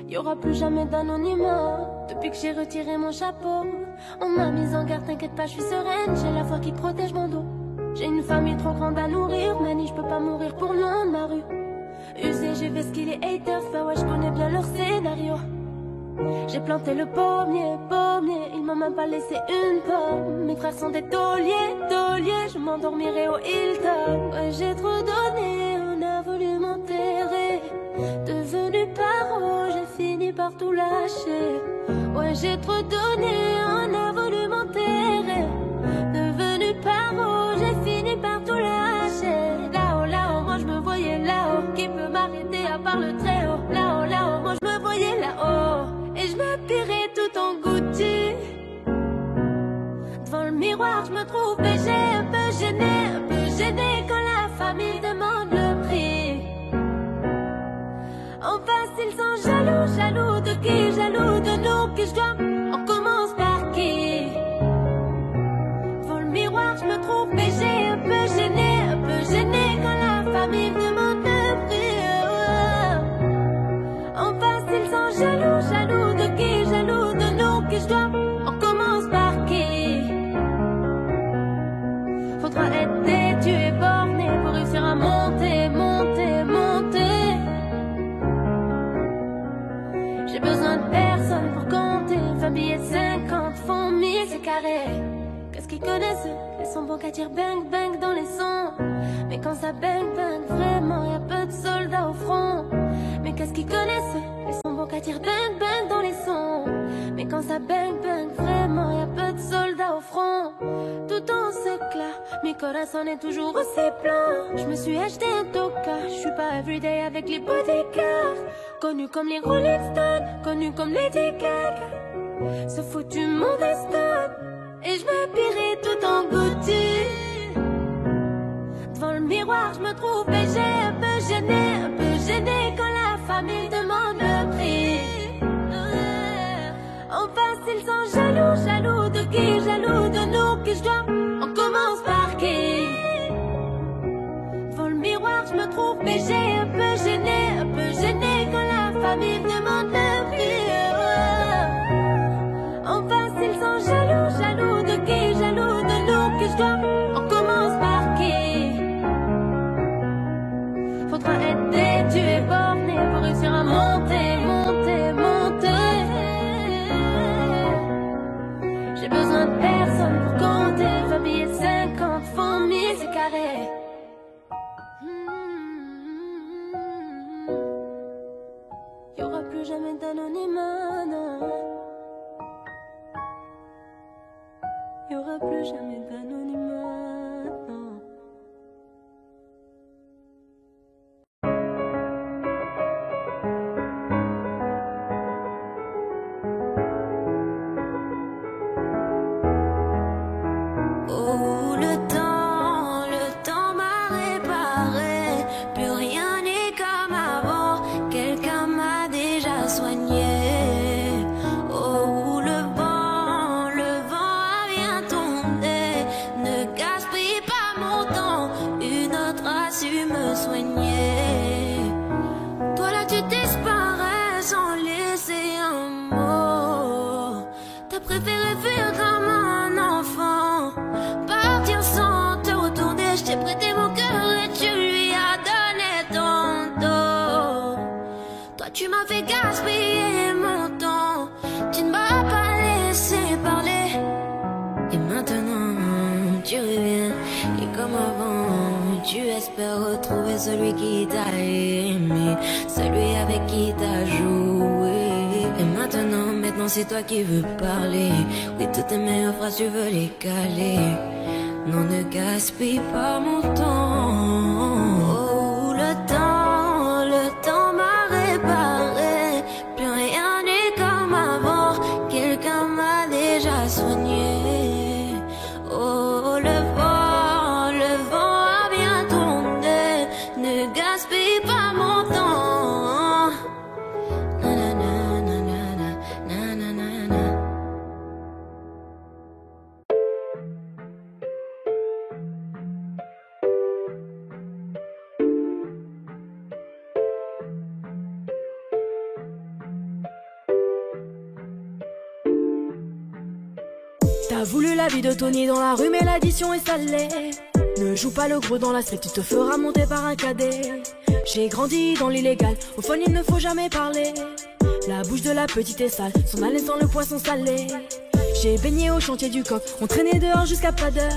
Y aura plus jamais d'anonymat. Depuis que j'ai retiré mon chapeau, on m'a mise en garde, t'inquiète pas, je suis sereine. J'ai la foi qui protège mon dos. J'ai une famille trop grande à nourrir, Mani, je peux pas mourir pour le nom de ma rue. Usé, j'ai vu ce qu'il est haters, bah ouais, je connais bien leur scénario. J'ai planté le pommier, ils m'ont même pas laissé une pomme. Mes frères sont des tauliers, je m'endormirai au Hilton. Ouais, j'ai trop donné, on a voulu m'enterrer. Devenu paro, j'ai fini par tout lâcher. Ouais, j'ai trop donné, on a voulu m'enterrer. Devenu paro, j'ai fini par tout lâcher. Là-haut, moi je me voyais là-haut. Qui peut m'arrêter à part le très haut? Là-haut, moi je me voyais là-haut. Et je m'habillerai tout en Gucci. Devant le miroir, je me trouve BG, un peu gênée quand la famille demande le prix. En face, ils sont jaloux de qui? Jaloux de nous, qui je dois? On commence par qui? Devant le miroir, je me trouve BG, un peu gênée quand la famille demande le prix. En face, ils sont jaloux de qui? Jaloux de nous, qui je dois? On commence par qui? Faudra être têtu et borné pour réussir à monter. J'ai besoin de personne pour compter. 20 billets de 50 font 1000, c'est carré. Qu'est-ce qu'ils connaissent? Ils sont bons qu'à dire bang bang dans les sons. Mais quand ça bang bang, vraiment y'a peu de soldats au front. Mais qu'est-ce qu'ils connaissent? Ils sont bons qu'à dire bang bang dans les sons. Mais quand ça bang bang, vraiment y'a peu de soldats au front. Tout en s'éclat, mi corazon est toujours aussi plein. Je me suis acheté un toka, je suis pas everyday avec les bodyguards. Connu comme les Rolling Stones, connu comme Lady Gaga. Ce foutu mon destin. Et je m'habillerai tout en Gucci. Devant le miroir, je me trouve BG, un peu gênée quand la famille demande le prix. En face, ils sont jaloux de qui? Jaloux de nous, qui je dois? On commence par qui? Devant le miroir, je me trouve BG, un peu gênée quand la famille demande le prix. En face, ils sont jaloux de qui? Jaloux de nous, qui je dois? On commence par qui? Faudra être têtu et borné pour réussir à monter. J'ai besoin de personne pour compter. 20 billets de 50 font 1000, c'est carré. Y'aura plus jamais d'anonymat, non. Y'aura plus jamais d'anonymat, non. Oh, le temps m'a réparé. Plus rien n'est comme avant. Quelqu'un m'a déjà soigné. Oh, le vent a bien tombé. Ne gaspille pas mon temps. Une autre a su me soigner. Toi là, tu disparais sans laisser un mot. T'as préféré fuir comme un enfant. Partir sans te retourner, je t'ai prêté mon cœur et tu lui as donné ton dos. Toi tu m'as fait gaspiller mon temps, tu ne m'as pas laissé parler. Et maintenant tu reviens, et comme avant, tu espères retrouver celui qui t'a aimé, celui avec qui t'as joué. Et maintenant c'est toi qui veux parler. Oui, toutes tes meilleures phrases tu veux les caler. Non, ne gaspille pas mon temps. Oh, le temps m'a réparé. Plus rien n'est comme avant. Quelqu'un m'a déjà soigné. Oh, le vent a bien tourné. Ne gaspille pas mon temps. Na, na, na, na, na, na, na, na. T'as voulu la vie de Tony dans la rue, mais l'addition est salée. Ne joue pas le gros dans la street, tu te feras monter par un cadet. J'ai grandi dans l'illégal, au fond il ne faut jamais parler. La bouche de la petite est sale, son haleine sent le poisson salé. J'ai baigné au chantier du coq, on traînait dehors jusqu'à pas d'heure.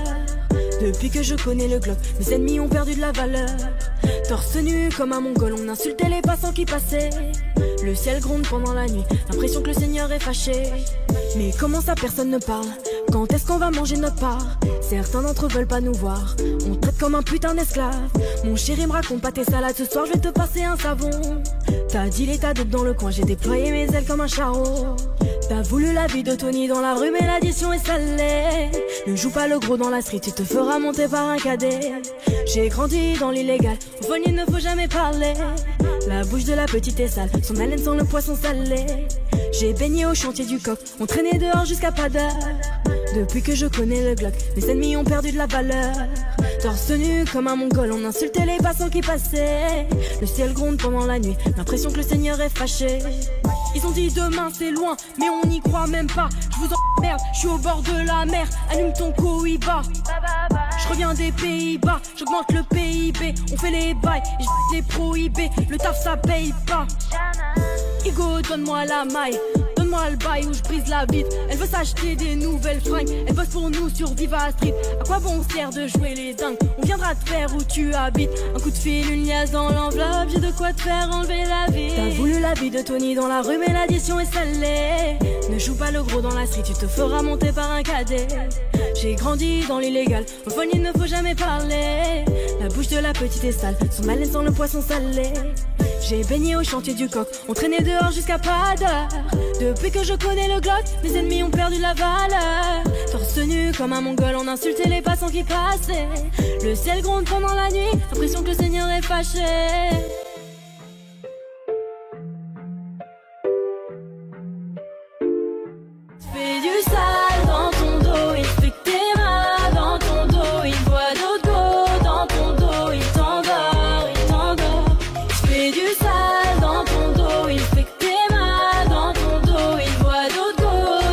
Depuis que je connais le Glock, mes ennemis ont perdu de la valeur. Torse nu comme un mongol, on insultait les passants qui passaient. Le ciel gronde pendant la nuit, l'impression que le Seigneur est fâché. Mais comment ça personne ne parle? Quand est-ce qu'on va manger notre part? Certains d'entre eux veulent pas nous voir, on traite comme un putain d'esclave. Mon chéri me raconte pas tes salades, ce soir je vais te passer un savon. T'as dit l'état d'être dans le coin, j'ai déployé mes ailes comme un charreau. T'as voulu la vie de Tony dans la rue, mais l'addition est salée. Ne joue pas le gros dans la street, tu te feras monter par un cadet. J'ai grandi dans l'illégal, au fond il ne faut jamais parler. La bouche de la petite est sale, son haleine sent le poisson salé. J'ai baigné au chantier du coq, on traînait dehors jusqu'à pas d'heure. Depuis que je connais le Glock, mes ennemis ont perdu de la valeur. Torse nu comme un mongol, on insultait les passants qui passaient. Le ciel gronde pendant la nuit, l'impression que le Seigneur est fâché. Ils ont dit demain c'est loin, mais on n'y croit même pas. Je vous emmerde, je suis au bord de la mer, allume ton Cohiba. Je reviens des Pays-Bas, j'augmente le PIB. On fait les bails, et je les prohibés. Le taf ça paye pas. Hugo, donne-moi la maille, donne-moi le bail où je brise la vitre. Elle veut s'acheter des nouvelles fringues, elle bosse pour nous sur Viva Street. À quoi bon sert de jouer les dingues? On viendra te faire où tu habites. Un coup de fil, une liasse dans l'enveloppe, j'ai de quoi te faire enlever la vie. T'as voulu la vie de Tony dans la rue, mais l'addition est salée. Ne joue pas le gros dans la street, tu te feras monter par un cadet. J'ai grandi dans l'illégal, au fond il ne faut jamais parler. La bouche de la petite est sale, son haleine sent le poisson salé. J'ai baigné au chantier du coq, on traînait dehors jusqu'à pas d'heure. Depuis que je connais le Glock, mes ennemis ont perdu la valeur. Torse nu comme un mongol, on insultait les passants qui passaient. Le ciel gronde pendant la nuit, l'impression que le Seigneur est fâché. Fais du sale dans ton dos, il fait que t'es mal dans ton dos. Il voit d'autres go dans ton dos, il t'endort, il t'endort. Fais du sale dans ton dos, il fait que t'es mal dans ton dos. Il voit d'autres go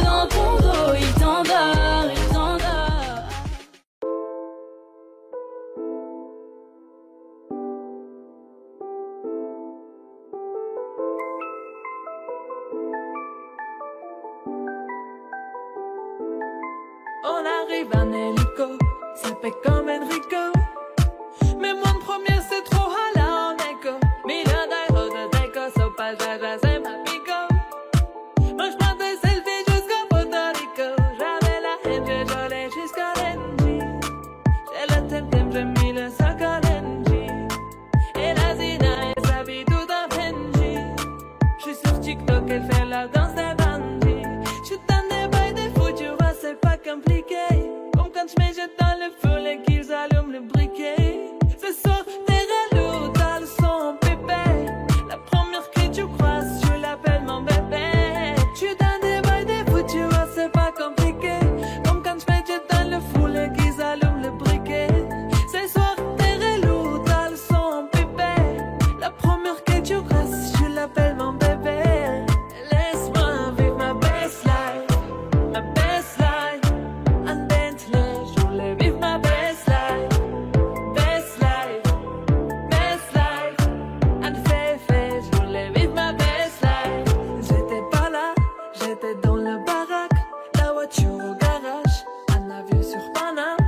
dans ton dos, il t'endort, il t'endort. On arrive en hélico, ça fait comme Enrico. Mais moi le premier c'est trop hala en écho. Million d'euros de déco, so passage c'est ma pico. Moi j'prends des selfies jusqu'au Porto Rico. J'avais la haine, j'ai volé jusqu'à l'NG. J'ai le thème, j'ai mis le sac à l'NG. Et la Zina, elle s'habille tout en Benji. J'suis sur TikTok, elle fait la danse des bandits. J'suis dans des bails de fou, tu vois c'est pas compliqué. Comme quand j'mets jette dans le feu et qu'ils allument le briquet. Ce soir t'es relou, t'as le son pépé. La première que tu croises, je l'appelle mon bébé. J'suis dans des bails de fou, tu vois c'est pas compliqué. Comme quand j'mets jette dans le feu et qu'ils allument le briquet. Ce soir t'es relou, t'as le son pépé. La première que tu croises, je l'appelle mon bébé. Laisse-moi vivre ma best life. Ma best life, un Bentley, je voulais vivre ma best life. Best life, un féfé, je voulais vivre ma best life. J'étais pas là, j'étais dans le baraque, la voiture au garage, un avion sur Paname.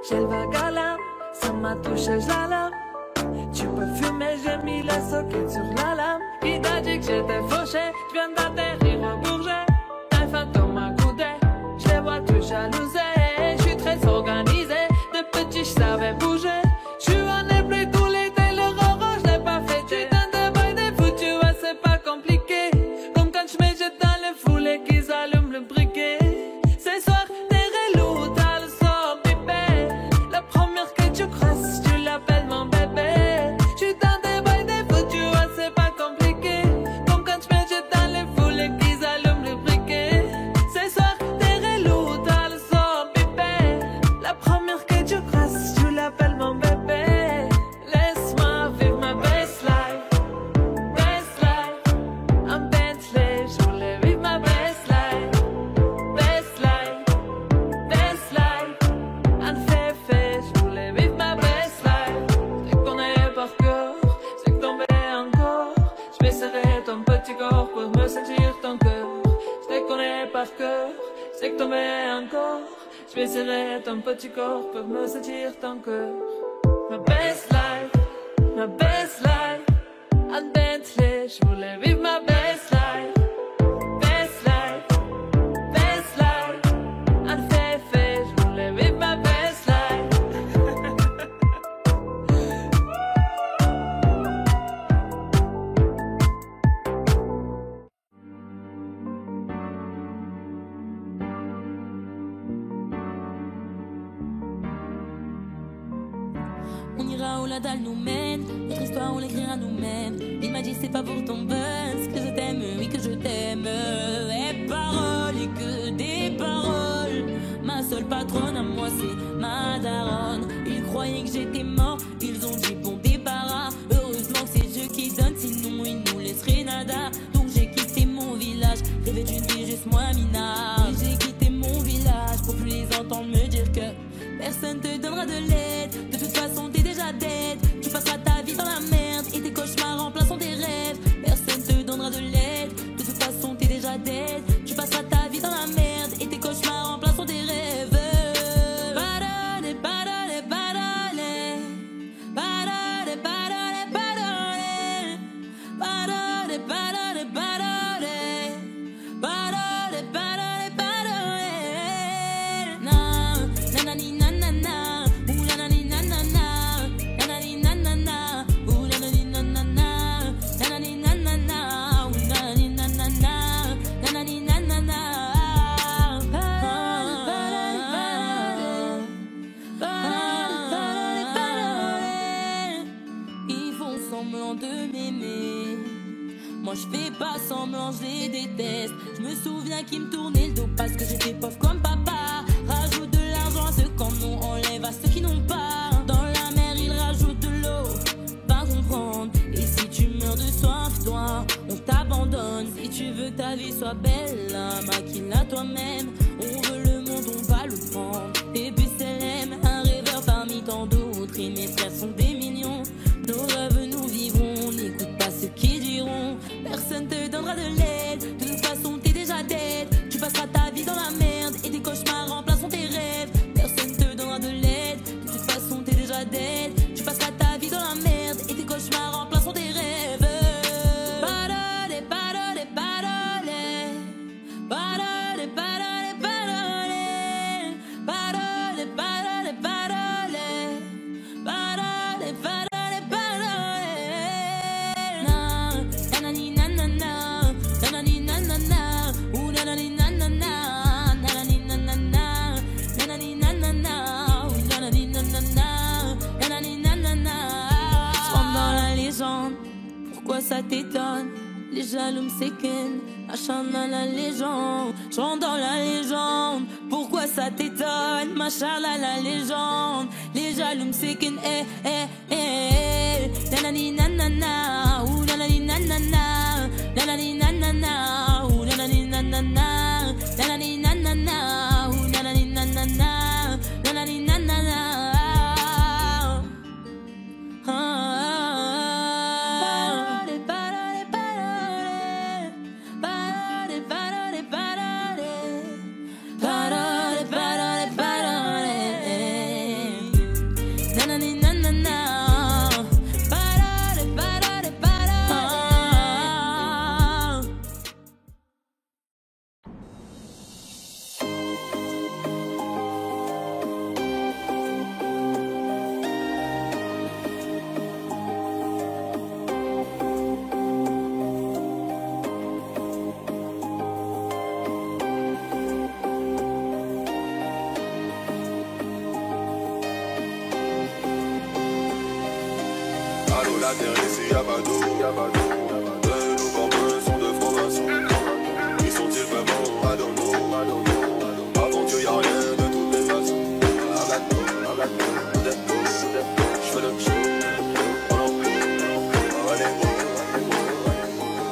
J'ai le vague à l'âme, ça m'a touché, je la lame. Tu peux fumer, j'ai mis la socket sur la lame. Qui t'a dit que j'étais fauché, je viens d'atterrir au Bourget. Un fantôme m'a coudé, je les vois tous jalousés. Je suis très organisé, de petit je savais bouger. Je suis en plus tout l'été, le roro je l'ai pas fait. Tu donnes des bails des fous, tu vois c'est pas compliqué. Comme quand je me jette dans le foule et qu'ils allument le briquet. Ce soir t'es relou, t'as le son pépé. La première que tu crosses, tu l'appelles mon bébé. Je suis dans des bails des fous, tu vois c'est pas compliqué. Comme quand je me jette dans le foule et petit corps pour me sentir ton cœur. Je te connais par cœur, je sais que t'en mets encore. Je vais serrer ton petit corps pour me sentir ton cœur. Ma best life, à Bentley, je voulais vivre ma best life. Best life, à Féfé, je voulais vivre ma best life. On ira où la dalle nous mène, notre histoire on l'écrira nous-mêmes. Il m'a dit c'est pas pour ton buzz que je t'aime, oui que je t'aime. Et paroles et que des paroles. Ma seule patronne à moi c'est ma daronne. Ils croyaient que j'étais mort, ils ont dit bon débarras. Heureusement que c'est Dieu qui donne, sinon ils nous laisseraient nada. Donc j'ai quitté mon village, rêvé d'une vie juste moi minable. J'ai quitté mon village pour plus les entendre me dire que personne te donnera de l'aide. De toute façon t'es déjà dead. Tu passeras ta vie dans la merde et tes cauchemars remplaceront tes rêves. Personne te donnera de l'aide. De toute façon t'es déjà dead. Tu passeras ta vie dans la merde et tes cauchemars remplaceront tes rêves. Parole, parole, parole. Parole, parole, parole. Parole, parole, parole. Parole, parole, parole. Na, nanani, nanana. Ouh, nanani, nanana. Nanani, nanana. Ouh, nanani, nanana. Nanani, nanana. Ouh, nanani, nanana. Nanani, nanana. Ils font semblant de m'aimer. Moi je fais pas semblant, je les déteste. Je me souviens qu'ils me tournaient le dos parce que j'étais pauvre comme papa. Rajoute de l'argent à ceux qui en ont, enlève à ceux qui n'ont pas. Dans la mer ils rajoutent de l'eau, pas comprendre. Et si tu meurs de soif, toi, on t'abandonne. Si tu veux que ta vie soit belle, maquille-la toi-même. On veut le monde, on va le prendre. Et puis c'est l'aime, un rêveur parmi tant d'autres. Et mes frères sont des millions. Nos rêves nous vivrons, n'écoute pas ceux qui diront. Personne te donnera de l'aide. De toute façon t'es déjà dead. Tu passeras ta vie dans la merde et tes cauchemars remplaceront tes rêves. Personne te donnera de l'aide. De toute façon t'es déjà dead. Tu passeras ta vie dans la merde et tes cauchemars remplaceront tes rêves. Parole, parole, parole. Parole, parole, parole. Parole, parole, parole. Parole, parole, parole. Nanani, nanana. Nanani, nanana. Ouh, nanani, nanana. Nanani, nanana. Nanani, nanana. Ouh, nanani, nanana. Nanani, nanana. Je rentre dans la légende. Pourquoi ça t'étonne? Les jaloux me séquennent, machin dans la légende. Je rentre dans la légende. Pourquoi ça t'étonne? Machin dans la légende. Les jaloux me séquennent, nanani nanana. Ouh nanani nanana. Nanani nanana. Ouh nanani nanana. Nanani nanana. Ouh nanani nanana. Nanani nanana. La terre ici y'a pas d'eau, de nos corps sont de francs-maçons. Ils sont-ils vraiment à Domo? Avant Dieu y'a rien de toutes les façons. Je fais le show.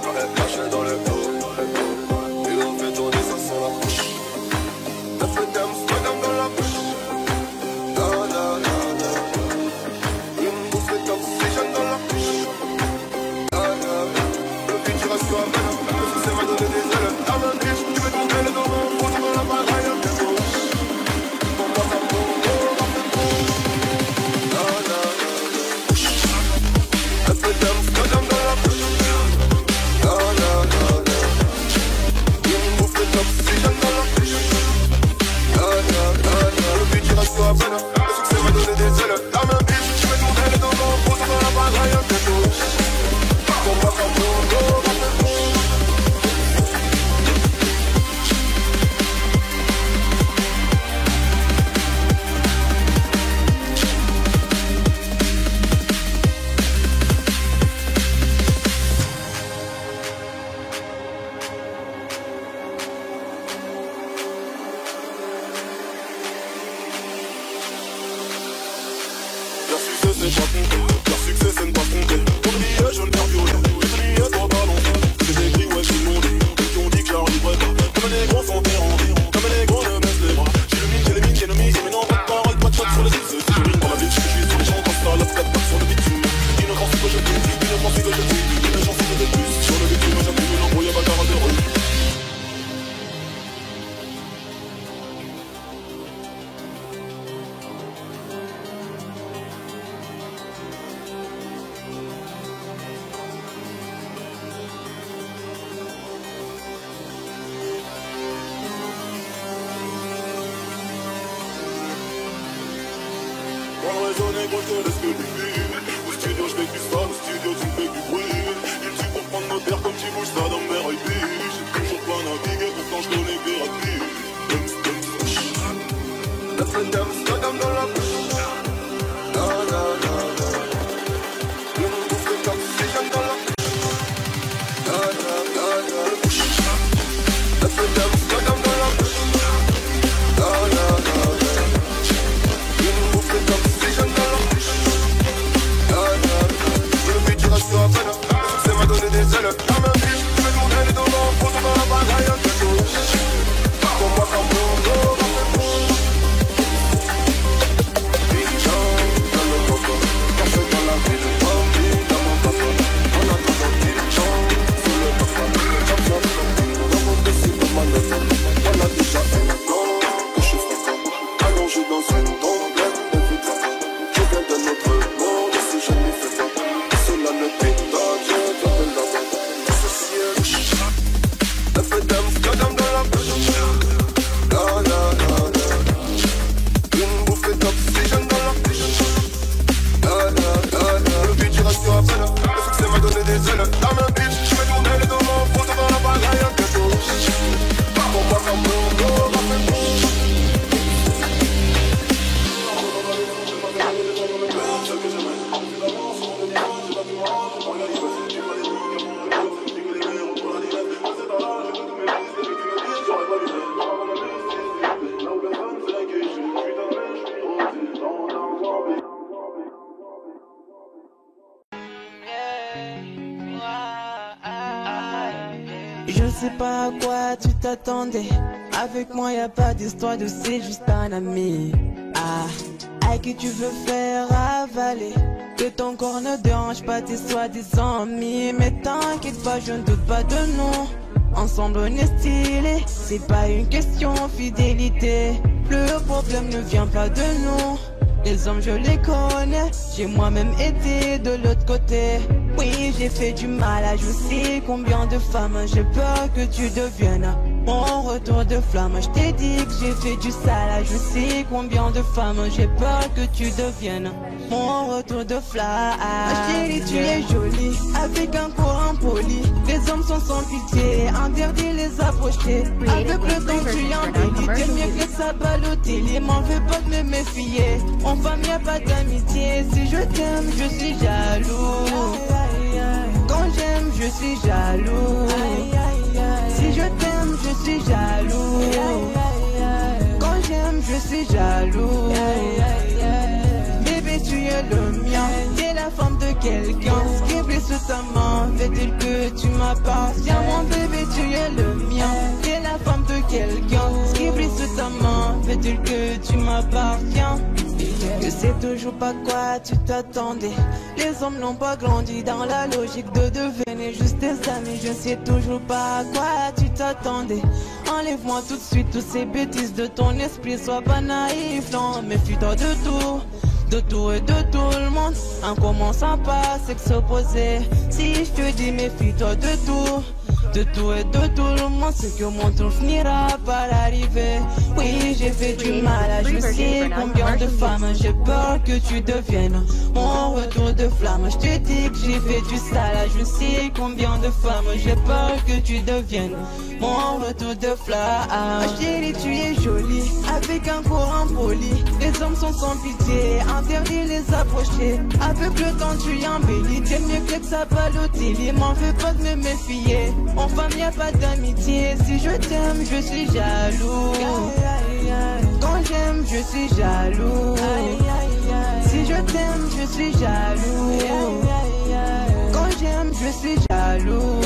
Avec la chaîne dans le dos. Et on fait tourner ça sans la bouche. La fête d'Amsterdam dans la bouche. Une bouffée d'oxygène dans la bouche. succès m'a donné des ailes. La main biche, tu veux tomber les dos, on retourne dans la bagaille. Pour moi ça monte, un peu d'âme, dans la bouche. Une bouffe de d'oxygène dans la bouche. Le but ira sur la peine. Le succès m'a donné des ailes. La main biche, tu veux tomber les dos, on retourne dans la bagaille. Pour moi ça monte, leur succès c'est ne pas se tromper. Pour le billet je ne perds plus rien. J'ai le billet pour pas longtemps. J'ai écrit ouais tout le monde dit. Qui ont dit que j'arriverais pas. Comme les gros sont terrandis. Comme les gros ne baissent les bras. J'ai les mines, ennemis. Mais non pas de parole, pas de shot sur les îles. Si je rime dans la ville, je suis sur les champs. Comme ça, la fête passe sur le bitume. Une grande que je tue, une grande que je tue. Une chance de plus. Sur le bitume j'appuie une embrouille à bagarre de rue. Gros, je te laisse que du vide. Au studio, je fais du sale. Au studio, tu me fais du bruit. Il tue pour prendre nos terres comme tu bouges ça dans mes rails. J'ai toujours pas navigué, pourtant je connais Verratti. La fête d'Amsterdam dans la bouche. Une bouffe de d'oxygène dans la bouche. La fête d'Amsterdam dans la bouche. Une bouffe de d'oxygène dans la bouche. Le but ira sur la peine. Le succès m'a donné des ailes. La main biche, tu veux tourner les dos, on retourne dans la bagaille. Pour moi ça monte. Je sais pas à quoi tu t'attendais. Avec moi y a pas d'histoire de c'est juste un ami. À qui tu veux faire avaler. Que ton corps ne dérange pas tes soi-disant amis. Mais t'inquiète pas, je ne doute pas de nous. Ensemble on est stylé. C'est pas une question fidélité. Le problème ne vient pas de nous. Les hommes je les connais. J'ai moi-même été de l'autre côté. Oui j'ai fait du mal à je sais combien de femmes. J'ai peur que tu deviennes mon retour de flamme. Je t'ai dit que j'ai fait du sale. Je sais combien de femmes. J'ai peur que tu deviennes mon retour de flamme. Ma chérie tu es jolie avec un corps impoli. Les hommes sont sans pitié, interdit les approcher. Avec le temps tu embellis. T'es mieux que ça Balotelli. M'en veux pas de me méfier. En femme y'a pas d'amitié. Si je t'aime je suis jaloux. Quand j'aime je suis jaloux. Si je t'aime je suis jaloux. Quand j'aime je suis jaloux. Bébé tu es le mien. T'es la femme de quelqu'un. Ce qui blesse ta main fait-il que tu m'appartiens. Mon bébé tu es le mien. T'es la femme de quelqu'un. Ce qui blesse ta main fait-il que tu m'appartiens. Je sais toujours pas quoi tu t'attendais. Les hommes n'ont pas grandi dans la logique de devenir juste tes amis. Je sais toujours pas à quoi tu t'attendais. Enlève-moi tout de suite toutes ces bêtises de ton esprit. Sois pas naïf, non, méfie-toi de tout et de tout le monde. En commençant par s'opposer. Si je te dis méfie-toi de tout et de tout le monde, c'est que mon tour finira par arriver. Oui, j'ai fait du mal à je sais combien de femmes. J'ai peur que tu deviennes mon retour de flamme. Je te dis que j'ai fait du sale à je sais combien de femmes. J'ai peur que tu deviennes mon retour de flamme. Chérie, tu es jolie avec un courant poli. Les hommes sont sans pitié, interdit les approcher. Avec le temps tu embellis, t'es mieux que ça Balotelli. M'en fais pas de me méfier, en femme y'a pas d'amitié. Si je t'aime, je suis jaloux. Quand j'aime, je suis jaloux. Si je t'aime, je suis jaloux. Quand j'aime, je suis jaloux.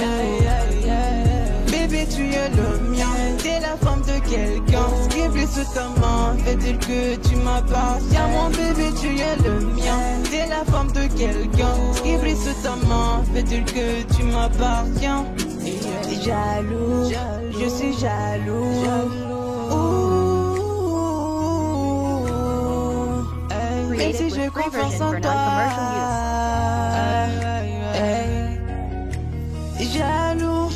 Bébé, tu es le mien. T'es la femme de quelqu'un. Scribble sous ta main, fait-il que tu m'appartiens. Mon bébé, tu es le mien. T'es la femme de quelqu'un. Scribble sous ta main, fait-il que tu m'appartiens. Jaloux, je suis jaloux. Même si j'ai confiance en toi. Jaloux,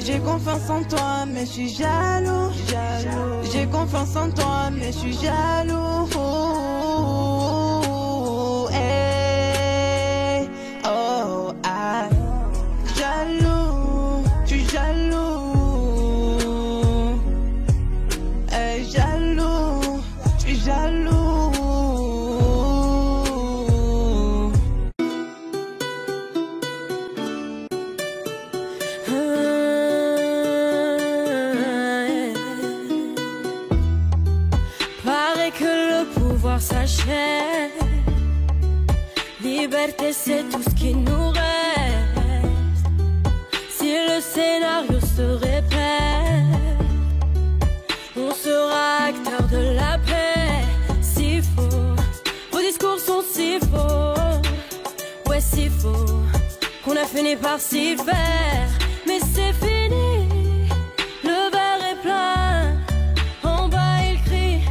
j'ai confiance en toi, mais je suis jaloux. J'ai confiance en toi, mais je suis jaloux. Hey, oh, ah, jaloux, je suis jaloux. Hey, jaloux, je suis jaloux. S'achève. Liberté, c'est tout ce qui nous reste. Si le scénario se répète, on sera acteur de la paix. Si faux, vos discours sont si faux. Ouais, si faux, qu'on a fini par s'y faire. Mais c'est fini, le verre est plein. En bas ils crient,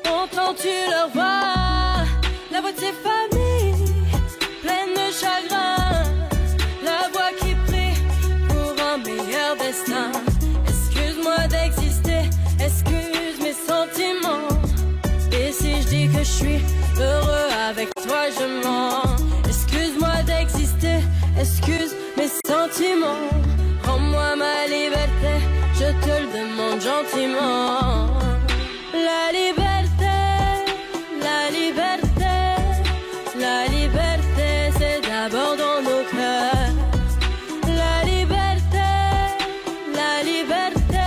entends-tu leur voix? La voix de ses familles, pleine de chagrin. La voix qui prie pour un meilleur destin. Excuse-moi d'exister, excuse mes sentiments. Et si je dis que je suis heureux avec toi, je mens. Excuse-moi d'exister, excuse mes sentiments. Rends-moi ma liberté, je te le demande gentiment. La liberté, la liberté, la liberté, c'est d'abord dans nos cœurs. La liberté, la liberté,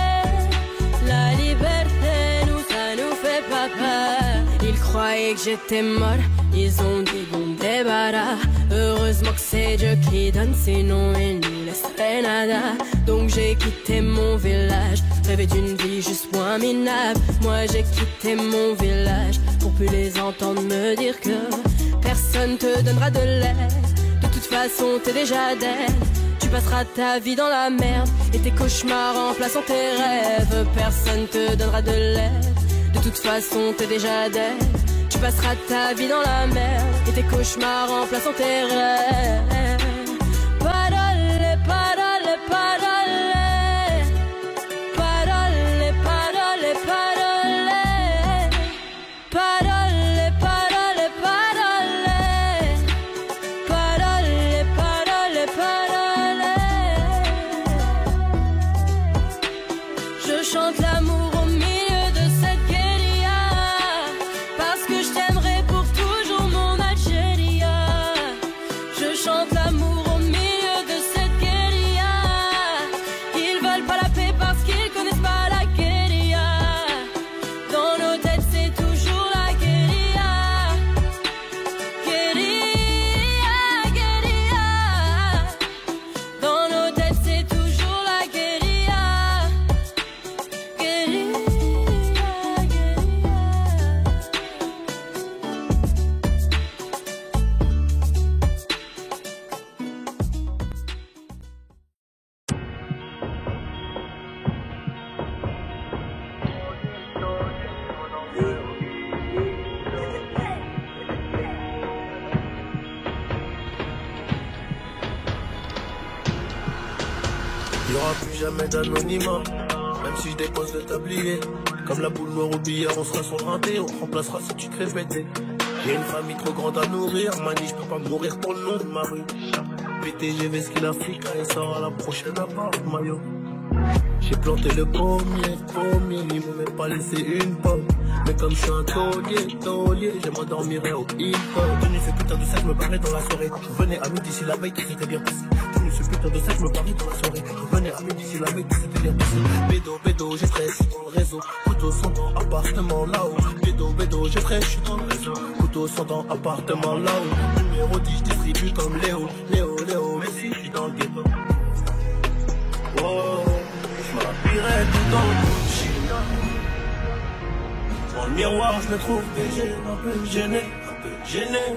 la liberté, nous ça nous fait pas peur. Ils croyaient que j'étais molle, ils ont dit bon débarras. Heureusement que c'est Dieu qui donne, sinon il nous laisserait nada. Donc j'ai quitté mon village, rêvé d'une vie juste moins minable. Moi j'ai quitté mon village pour plus les entendre me dire que personne te donnera de l'aide. De toute façon t'es déjà dead. Tu passeras ta vie dans la merde et tes cauchemars remplaçant tes rêves. Personne te donnera de l'aide. De toute façon t'es déjà dead. Tu passeras ta vie dans la merde et tes cauchemars remplaçant tes rêves. Parole, parole, parole. Parole, parole, parole. Parole, parole, parole. Parole, parole, parole. Je chante l'amour au milieu de cette guérilla. Parce que je t'aimerai pour toujours mon Algéria. Je chante l'amour au milieu de cette guérilla. Ils veulent pas la paix parce qu'ils connaissent pas la guérilla. Dans nos têtes c'est toujours la guérilla. Guérilla, guérilla. Dans nos têtes c'est toujours la guérilla. Guérilla, jamais d'anonymat. Même si je dépose le tablier, comme la boule noire au billard, on sera sur le rinté, on te remplacera si tu te fais péter. J'ai une famille trop grande à nourrir, mani, je peux pas mourir pour le nom de ma rue. PTGV, ce qu'il a fait quand il sort à la prochaine appart, maillot. J'ai planté le pommier, ils m'ont même pas laissé une pomme. Mais comme je suis un taulier, je m'endormirai au hip-hop. Tenu ce putain de sac, je me parlais dans la soirée. Je venais à midi si la veille, tout s'était bien passé. Tenu ce putain de sac, je me parlais dans la soirée. Je venais à midi si la veille, tout s'était bien passé. Bédo, j'ai fraîche, je suis dans le réseau. Couteau sont dans appartement là-haut. Bédo, j'ai fraîche, je suis dans le réseau. Couteau sont dans appartement là-haut. Numéro 10, je distribue comme Léo, mais si, je suis dans le ghetto. Oh. J'm'habillerai tout dans le Gucci. Dans le miroir, je me trouve végé, un peu gêné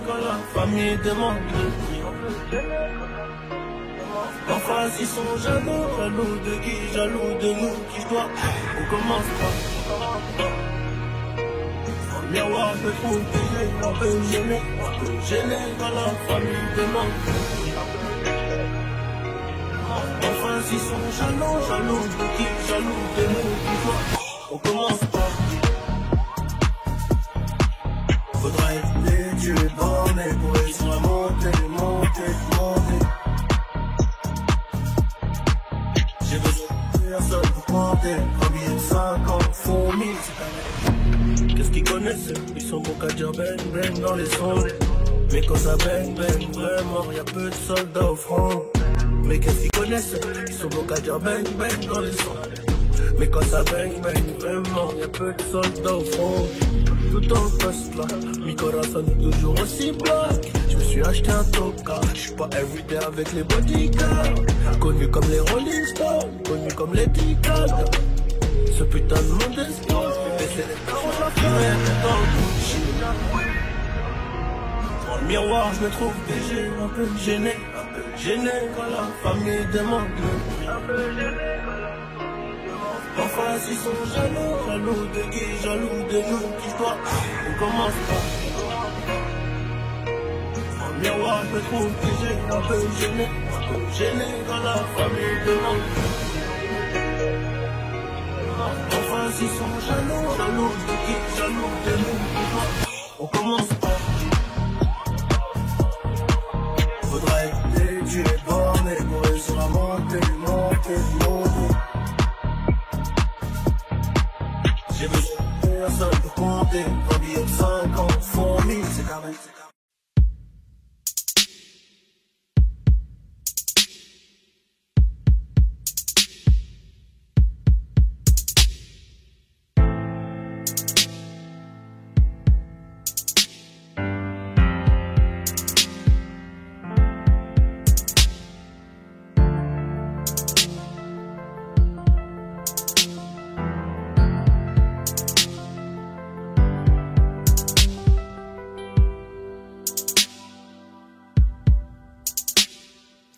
quand la famille demande le prix. En face, ils sont jaloux de qui, jaloux de nous, qui je dois. On commence pas. Dans le miroir, je me trouve végé, un peu gêné quand la famille demande le prix. Enfin, s'ils sont jaloux de qui, jaloux de nous, on commence pas. Faudra être tu es borné pour réussir à monter. J'ai besoin de personne pour compter, un billet de 50 font 1000. Qu'est-ce qu'ils connaissent? Ils sont bons qu'à dire bang dans les sons. Mais quand ça bang, vraiment, y'a peu de soldats au front. Mais qu'est-ce qu'ils connaissent? Ils sont bons qu'à dire bang dans les sons. Mais quand ça bang, vraiment, y'a peu de soldats au front. Tout en poste là, mi corazon est toujours aussi black. Je me suis acheté un toka, je suis pas everyday avec les bodyguards. Connu comme les Rolling Stones, connu comme les Ticals. Ce putain de monde est sport, mais c'est les parents de la forêt dans le Gucci. Dans le miroir, je me trouve végé, un peu gêné quand la famille demande le prix. En face, ils sont jaloux de qui, jaloux de nous, qui je dois. On commence pas. Dans le miroir, je me trouve végé, un peu gêné quand la famille demande le prix. En face, ils sont jaloux de qui, jaloux de nous, qui je dois. On commence pas. Faudra être tu es borné pour réussir à monter. J'ai besoin de personne pour compter, un billet de 50 font 1000, c'est carré.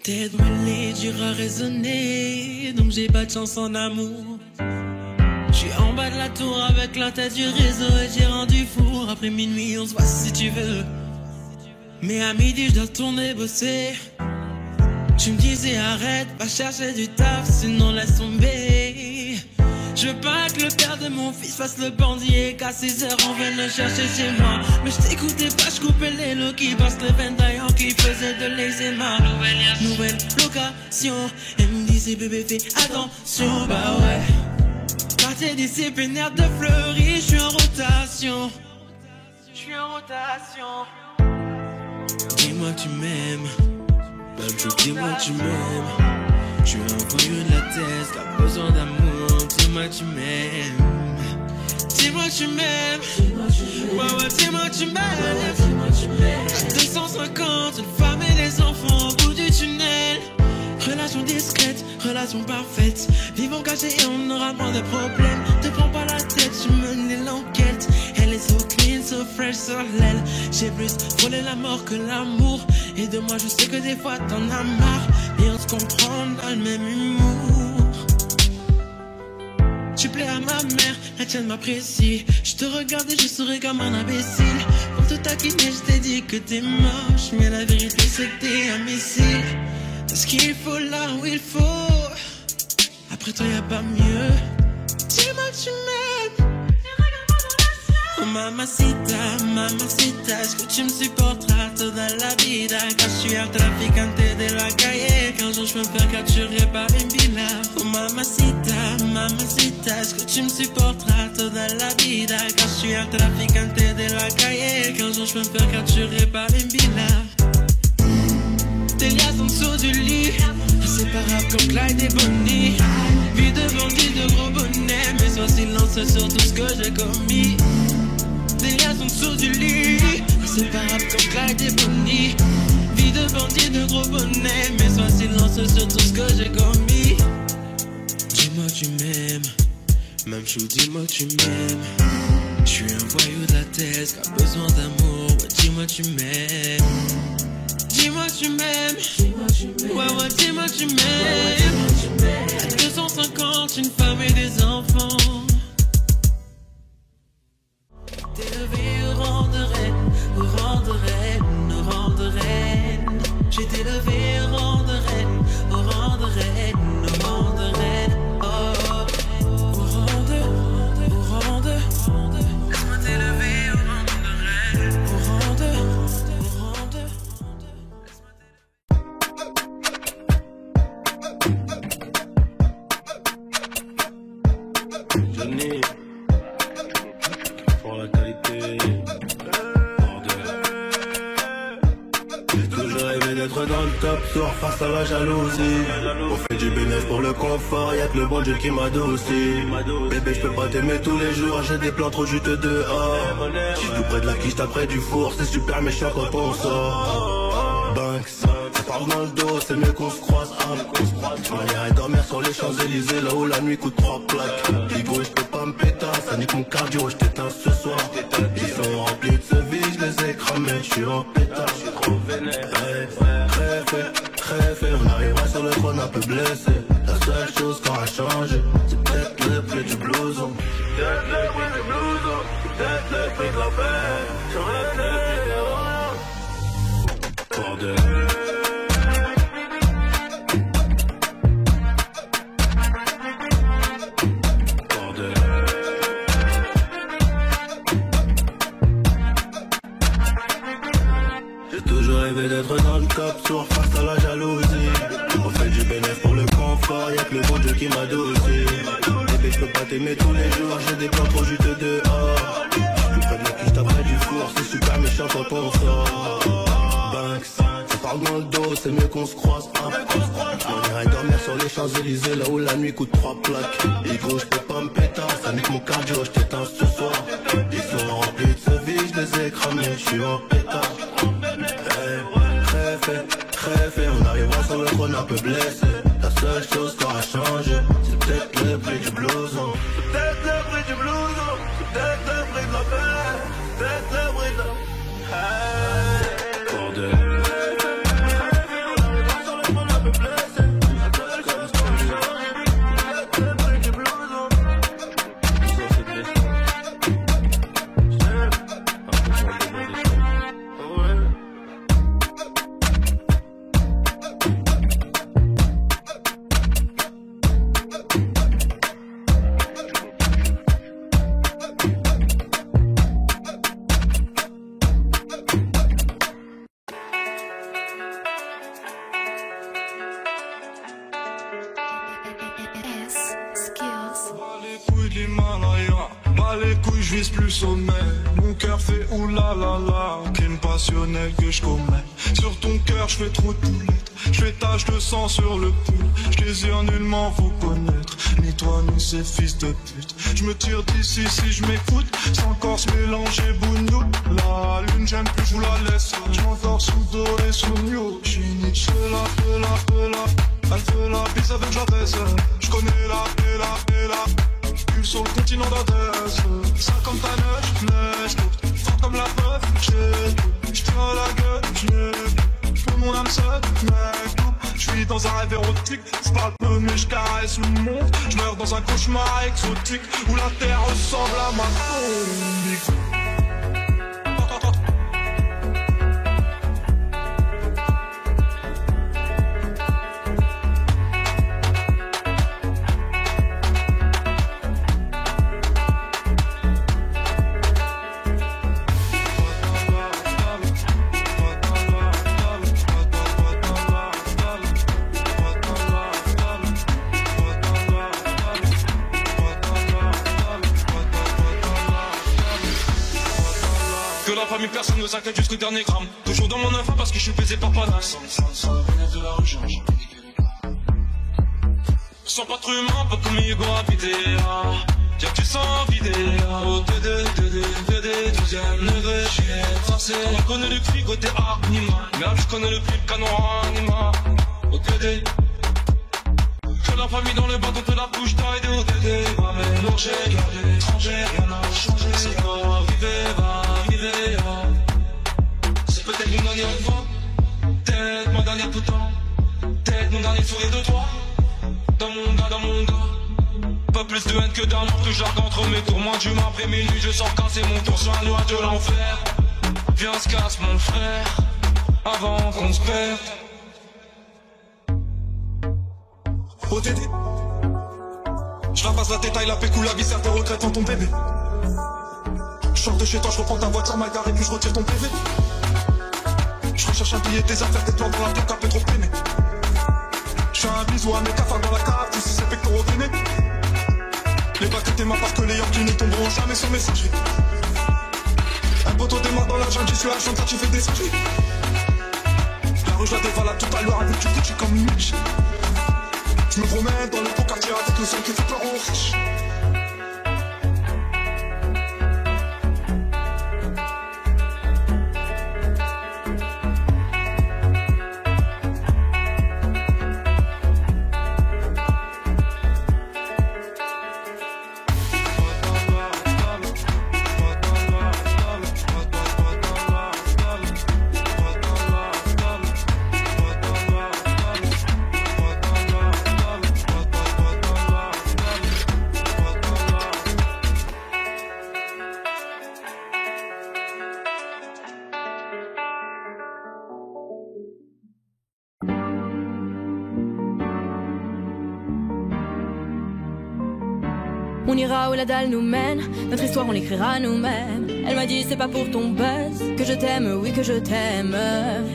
Tête mêlée, dur à raisonner, donc j'ai pas de chance en amour. J'suis en bas de la tour avec la tête du réseau et j'ai rendu four. Après minuit, on se voit si tu veux. Mais à midi, je dois retourner bosser. Tu me disais arrête, pas chercher du taf, sinon laisse tomber. Je veux pas que le père de mon fils fasse le bandit et qu'à 6 heures on vienne le chercher chez moi. Mais je t'écoutais pas, je coupais les lots qui passent le ventaillant qui faisait de l'eczéma. Nouvelle location, elle me disait bébé fais attention, bah ouais. Quartier disciplinaire de Fleury, je suis en rotation. Dis-moi que tu m'aimes, dis-moi que tu m'aimes. Je suis un voyou de la tête, t'as besoin d'amour. Dis-moi que tu m'aimes. Dis-moi que tu m'aimes. Ouais, dis-moi que tu m'aimes. À 250, une femme et des enfants au bout du tunnel. Relation discrète, relation parfaite. Vivons cachés et on aura moins de problèmes. Te prends pas la tête, je menais l'enquête. Elle est so clean, so fresh sur l'aile. J'ai plus frôlé la mort que l'amour. Et de moi je sais que des fois t'en as marre. Et on se comprend dans le même humour. Tu plais à ma mère, la tienne m'apprécie. Je te regarde et je souris comme un imbécile. Pour te taquiner je t'ai dit que t'es moche. Mais la vérité c'est que t'es un missile. T'as ce qu'il faut là où il faut. après toi y'a pas mieux. Dis-moi que tu m'aimes. Oh mamacita, mamacita, est-ce que tu me supporteras toda la vida? Quand je suis un traficante de la calle, qu'un jour je me fais capturer par une villa. Oh mamacita, mamacita, est-ce que tu me supporteras toda la vida? Quand je suis un traficante de la calle, qu'un jour je me fais capturer par une villa. Tes liasses en dessous du lit, inséparables comme Clyde et Bonnie. Vie de bandit, de gros bonnet, mais sois silencieux sur tout ce que j'ai commis. Tes liasses en dessous du lit, inséparables comme Clyde et Bonnie. Vie de bandit, de gros bonnet, mais sois silencieux sur tout ce que j'ai commis. Dis-moi que tu m'aimes, même chou, dis-moi que tu m'aimes. Je suis un voyou de la tête qui a besoin d'amour, ouais, dis-moi que tu m'aimes. Dis-moi que tu m'aimes, ouais ouais dis-moi que tu m'aimes. À 250, une femme et des enfants. T'élevé au rang de reine, au rang de reine, au rang de reine. J'ai été élevé au rang de reine, au rang de reine, au rang de reine. Oh, au rang de, laisse-moi t'élever au rang de reine, au rang de. Johnny, pour la qualité, j'ai toujours rêvé d'être dans le top tour face à la jalousie. On fait du bénéfice pour le confort, y'a que le bon Dieu qui m'adoucit. Bébé, je peux pas t'aimer tous les jours, j'ai des plans trop juteux dehors. J'suis tout près de la quiche, t'après du four, c'est super méchant quand on sort. Banks, ça part dans le dos, c'est mieux qu'on se croise. Je m'irais dormir sur les Champs-Élysées, là où la nuit coûte 3 plaques. Bigo, je peux pas me péter, ça nique mon cardio, je t'éteins ce soir. Ils sont remplis de ce vie, je les ai cramés, je suis en pétard. Crève, on arrivera sur le trône un peu blessé. La seule chose qui aura changé, c'est peut-être le prix du blouson. Peut-être le prix du blouson, peut-être le prix de la paix. J'aurais été bordel. D'être dans le top sourd face à la jalousie. On fait du bénéfice pour le confort, y'a que le bon Dieu qui m'adoucit. Bébé, je peux pas t'aimer tous les jours, j'ai des plans trop juteux dehors. Tout près de la quiche, t'après du four, c'est super méchant quand on sort. Banks, ça parle dans le dos, c'est mieux qu'on se croise. On irait dormir sur les Champs-Élysées, là où la nuit coûte 3 plaques. Et gros, je peux pas me péter, ça nique mon cardio, je t'éteins ce soir. Ils sont remplis de ce vie, je les ai cramés, je suis en pétard. Crève, on arrivera sur le trône un peu blessé. La seule chose qui aura changé, c'est peut-être le prix du blouson. C'est peut-être le prix du blouson, c'est peut-être le prix de la paix, peut-être le prix de la... Hey, bordel. Plus sommet, mon cœur fait oulala, crime passionnel que je commets. Sur ton cœur je fais trop de poulettes, je fais tache de sang sur le pull. Je désire nullement vous connaître, ni toi ni ces fils de pute. Je me tire d'ici si je m'écoute, sans corps mélanger bougnou. La lune j'aime plus, je vous la laisse. Je m'endors sous dos et sous new. J'suis Nietzsche, elle fait la bise avec la baisse. Je connais la j'pule sur le continent d'Adès. 59, j'neige, fort comme la preuve, j'tire à la gueule, j'peux mon âme seule, j'suis dans un rêve érotique, j'parle peu mais j'caresse le monde. J'meurs dans un cauchemar exotique, où la terre ressemble à ma tombe. famille, personne ne s'inquiète jusqu'au dernier gramme. Toujours dans mon enfant parce que je suis baisé par Panas. Sans de la rue, sans pas trop humain, pas comme Hugo habité. Dire que tu sens vidé. Au TD, 12e degré, j'ai tracé. On connaît le cri côté animal. Merde, je connais le prix, le canon animal. Au TD. Que la famille dans le bateau, te la bouche d'aide au TD. Va mélanger, garder étranger, rien n'a changé. C'est va arriver, C'est peut-être une dernière fois, peut-être ma dernière tout le temps. Peut-être mon dernier sourire de toi. Dans mon gars. Pas plus de haine que d'amour, tout jargon entre mes tours. Moins d'humain après minuit, je sors casser mon tour sur un nuage de l'enfer. Viens, se casse mon frère, avant qu'on se perde. OTD, je ramasse la détail, la pécou, la viscère, tes regrets dans ton bébé. Je sors de chez toi, je reprends ta voiture, ma gare et puis je retire ton PV. Je recherche un billet, des affaires, des plans dans la tête, un peu trop peiné. Je fais un bisou à mes cafards dans la cave, tous ces pectoraux vénés. Les bacs étaient ma parce que les Yankees ne tomberont jamais sur messagerie. Un poteau démarre dans la jungle, j'y suis à Chantal, tu fais des sages. La rue, je la dévalade tout à l'heure avec du Gucci comme une miche. Je me promène dans le beau quartier avec le son qui fait peur aux riches. On ira où la dalle nous mène, notre histoire on l'écrira nous-mêmes. Elle m'a dit c'est pas pour ton buzz que je t'aime, oui que je t'aime.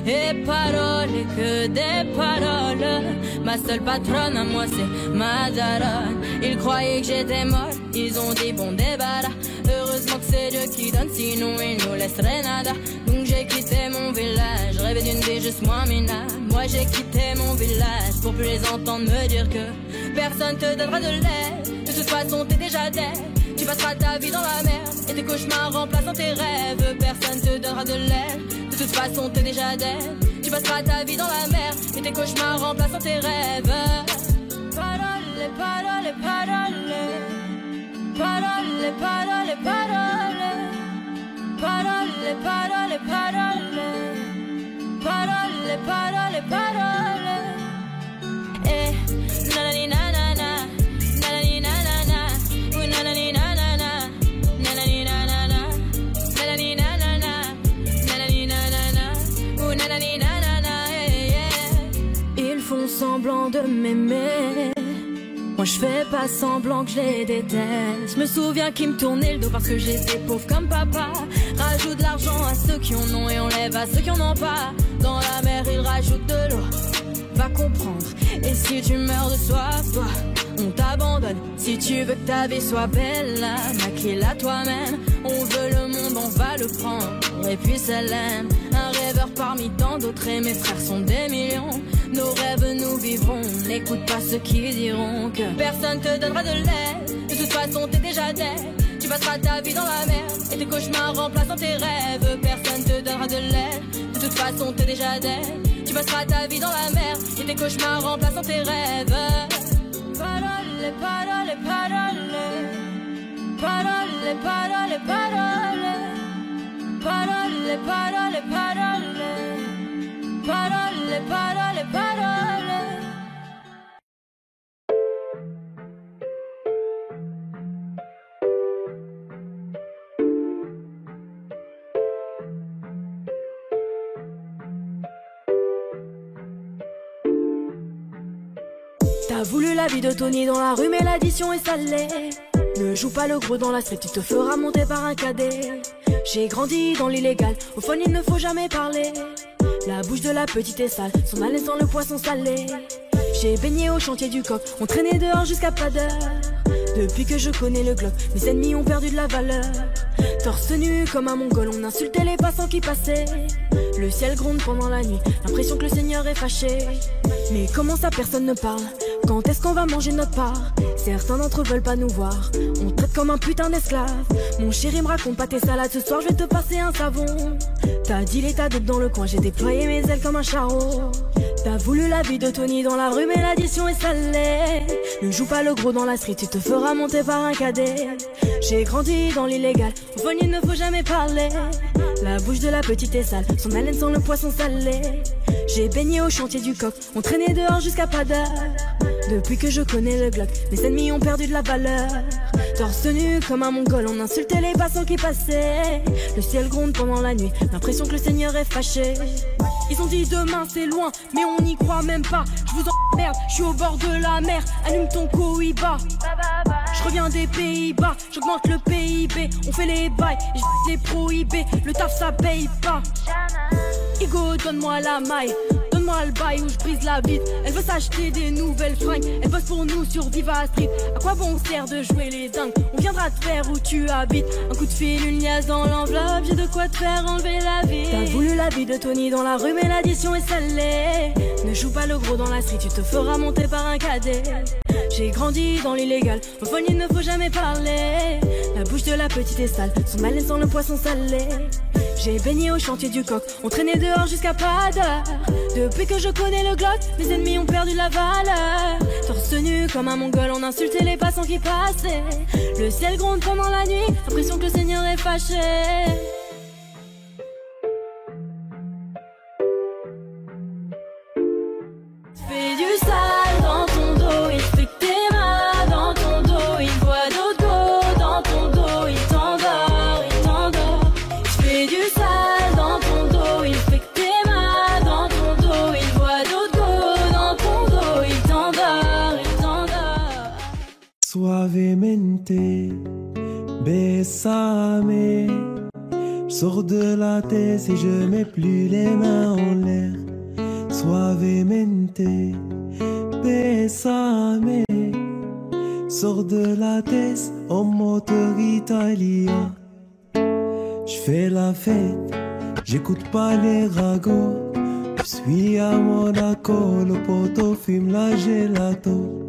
Et paroles, et que des paroles. Ma seule patronne à moi c'est ma daronne. Ils croyaient que j'étais morte, ils ont dit bon débarras. Heureusement que c'est Dieu qui donne, sinon il nous laisserait nada. Donc j'ai quitté mon village, rêvé d'une vie juste moins minable. Moi j'ai quitté mon village pour plus les entendre me dire que personne te donnera de l'aide. De toute façon t'es déjà dead. Tu passeras ta vie dans la merde et tes cauchemars remplaçant tes rêves. Personne te donnera de l'aide. De toute façon t'es déjà dead. Tu passeras ta vie dans la merde et tes cauchemars remplaçant tes rêves. Parole, parole, parole. Parole, parole, parole. Parole, parole, parole. Parole, parole, parole. Eh, nanani nanana. Nanani nanana. Ou nanani nanana. Nanani nanana. Nanani nanana. Nanani nanana. Ou nanani nanana. Ils font semblant de m'aimer. Moi je fais pas semblant que je les déteste. Je me souviens qu'ils me tournaient le dos parce que j'étais pauvre comme papa. Rajoute de l'argent à ceux qui en ont et enlève à ceux qui en ont pas. Dans la mer ils rajoutent de l'eau. Va comprendre. Et si tu meurs de soif, toi, on t'abandonne. Si tu veux que ta vie soit belle, maquille-la toi-même. On veut le monde, on va le prendre. Et puis c'est l'aime. Un rêveur parmi tant d'autres et mes frères sont des millions. Nos rêves nous vivrons. N'écoute pas ceux qui diront que personne te donnera de l'aide. De toute façon t'es déjà dead. Tu passeras ta vie dans la merde et tes cauchemars remplaçant tes rêves. Personne te donnera de l'aide. De toute façon t'es déjà dead. Tu passeras ta vie dans la merde et tes cauchemars remplaçant tes rêves. Parole, parole, parole. Parole, parole, parole. Parole, parole, parole. Parole, parole, parole. T'as voulu la vie de Tony dans la rue mais l'addition est salée. Ne joue pas le gros dans la street, tu te feras monter par un cadet. J'ai grandi dans l'illégal, au fond il ne faut jamais parler. La bouche de la petite est sale, son haleine sent le poisson salé. J'ai baigné au chantier du coq, on traînait dehors jusqu'à pas d'heure. Depuis que je connais le globe, mes ennemis ont perdu de la valeur. Torse nu comme un mongol, on insultait les passants qui passaient. Le ciel gronde pendant la nuit, l'impression que le Seigneur est fâché. Mais comment ça personne ne parle? Quand est-ce qu'on va manger notre part? Certains d'entre eux veulent pas nous voir, on traite comme un putain d'esclave. Mon chéri me raconte pas tes salades, ce soir je vais te passer un savon. T'as dit l'état d'autres dans le coin, j'ai déployé mes ailes comme un charreau. T'as voulu la vie de Tony dans la rue mais l'addition est salée. Ne joue pas le gros dans la street, tu te feras monter par un cadet. J'ai grandi dans l'illégal, au fond il ne faut jamais parler. La bouche de la petite est sale, son haleine sent le poisson salé. J'ai baigné au chantier du coq, on traînait dehors jusqu'à pas d'heure. Depuis que je connais le Glock, mes ennemis ont perdu de la valeur. Torse nu comme un mongol, on insultait les passants qui passaient. Le ciel gronde pendant la nuit, l'impression que le Seigneur est fâché. Ils ont dit demain c'est loin, mais on n'y croit même pas. Je vous emmerde, je suis au bord de la mer. Allume ton Cohiba. Je reviens des Pays-Bas, j'augmente le PIB. On fait les bails, je les prohibés. Le taf ça paye pas. Igo, donne-moi la maille, donne-moi le bail où je brise la bite. Elle veut s'acheter des nouvelles fringues, elle bosse pour nous sur Viva Street. À quoi bon sert de jouer les dingues? On viendra te faire où tu habites. Un coup de fil, une liasse dans l'enveloppe, j'ai de quoi te faire enlever la vie. T'as voulu la vie de Tony dans la rue mais l'addition est salée. Ne joue pas le gros dans la street, tu te feras monter par un cadet. J'ai grandi dans l'illégal, au fond il ne faut jamais parler. La bouche de la petite est sale, son haleine sent le poisson salé. J'ai baigné au chantier du coq, on traînait dehors jusqu'à pas d'heure. Depuis que je connais le Glock, mes ennemis ont perdu la valeur. Torse nu comme un mongol, on insultait les passants qui passaient. Le ciel gronde pendant la nuit, l'impression que le Seigneur est fâché. Fais du sale dans ton dos, il fait que t'es mal dans ton dos. Il voit d'autres go dans ton dos, il t'endort, il t'endort. Fais du sale dans ton dos, il fait que t'es mal dans ton dos. Il voit d'autres go dans ton dos, il t'endort, il t'endort. Suavemente, besame. J'sors de la tête et je mets plus les mains en l'air. Suavemente, besame. Sors de la tête en moteur italien. J'fais la fête, j'écoute pas les ragots. J'suis à Monaco, le poteau fume la gelato.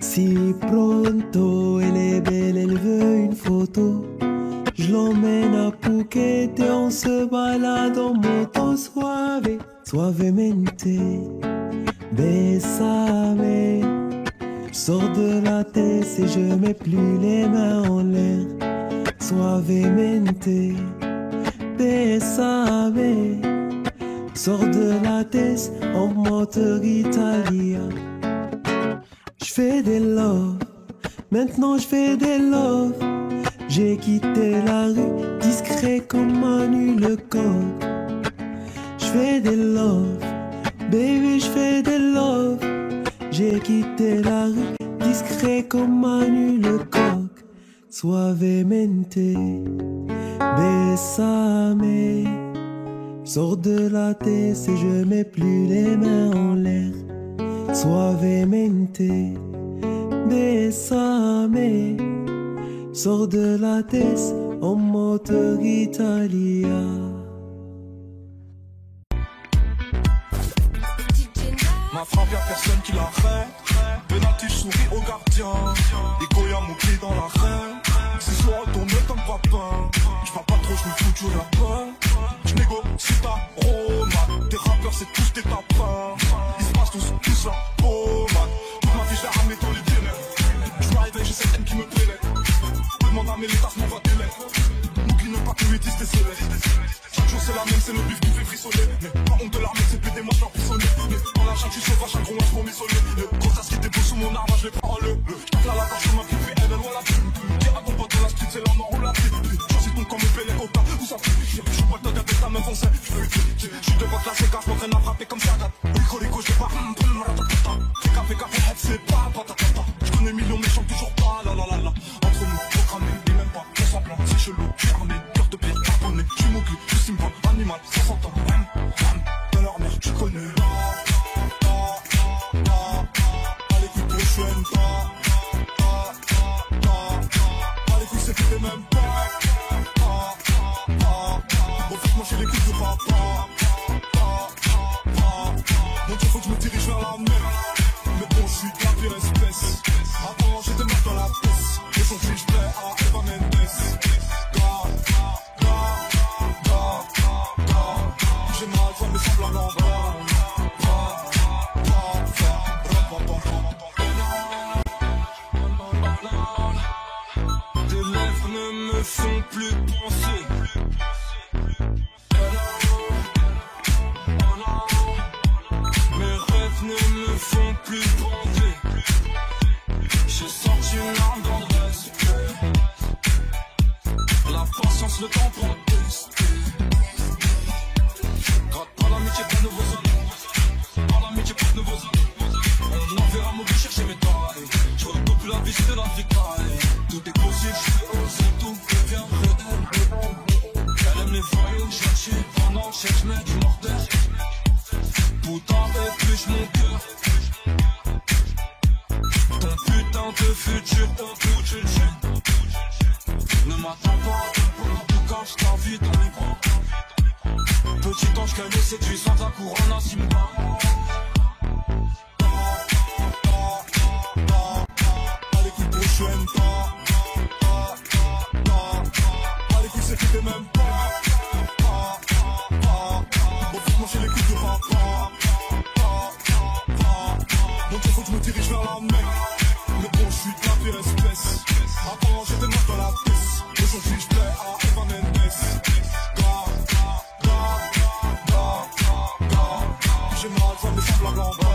Si pronto, elle est belle, elle veut une photo. Je l'emmène à Phuket et on se balade en moto. Suave, suavemente, besame. J'sors de la tête et je mets plus les mains en l'air. Suavemente, besame. Sors de la tête en moteur italien. J'fais des love, maintenant j'fais des love. J'ai quitté la rue, discret comme Manu le coq. J'fais des love, baby j'fais des love. J'ai quitté la rue, discret comme Manu le coq. Suavemente, besame. Sors de la tête et je mets plus les mains en l'air. Suavemente, besame. Sors de la tête en moteur italien. Ma frappe y'a personne qui l'arrête. Penalty, je souris au gardien. Ikoya mon pied dans l'arène. C'est soit retourné comme papin. J'parle pas trop, j'me fous du lapin. J'négocie ta romade. Tes rappeurs c'est tous des tapins. Ils se passent tous la pommade. Toute ma vie je l'ai ramené dans les ténèbres. J'm'arrive et j'ai cette haine qui me pénètre. Demande à mes létas, m'envoie tes lettres. N'oublie même pas que 8 t'es célèbre. Chaque jour c'est la même, c'est le bif qui fait frissonner. Mais pas honte de l'armée, c'est plus des mois je frissonner. Mais dans la chatte, je suis sauvage, un gros match pour m'isoler. Le gros as qui était beau sous mon arbre, je les prends en le. J'tape là la gorge comme un pipi. les coups de papa. Mon Dieu, faut que je me dirige vers la mer. Mais bon, je suis de la pire espèce. Avant, j'étais mort dans la pièce. Aujourd'hui, je plais à Eva Mendes. J'ai mal, je me semble à l'envers. Tes lèvres ne me font plus penser. Mes rêves ne me font plus bander. J'ai sorti une arme dans le respect. La patience, le temps pour tester. Gratte pas l'amitié, pas de nouveaux amis. Pas l'amitié, pas de nouveaux amis. On enverra mon but chercher mes tailles. Je redonne plus la vie, c'est de la vicaille. Tout est possible, je fais oser, tout devient réel. Elle aime les voyous, chercher pendant que je mets du mortel. Putain, épluche mon cœur. Ton putain de futur au bout d'une chaîne. Ne m'attends pas, tout cache ta vie dans les bras. Petit ange qu'elle me séduit sans ta couronne à Simba. Pas les couilles pour je n'aime pas. Pas les couilles c'est que t'es même pas. Bon faut manger les couilles de papa. Mon Dieu faut que je me dirige vers la mer. Mais bon je suis de la pire espèce. Avant j'étais mort dans la pièce. Aujourd'hui je plais à Eva Mendes. J'ai mal, ça me semble à l'envers.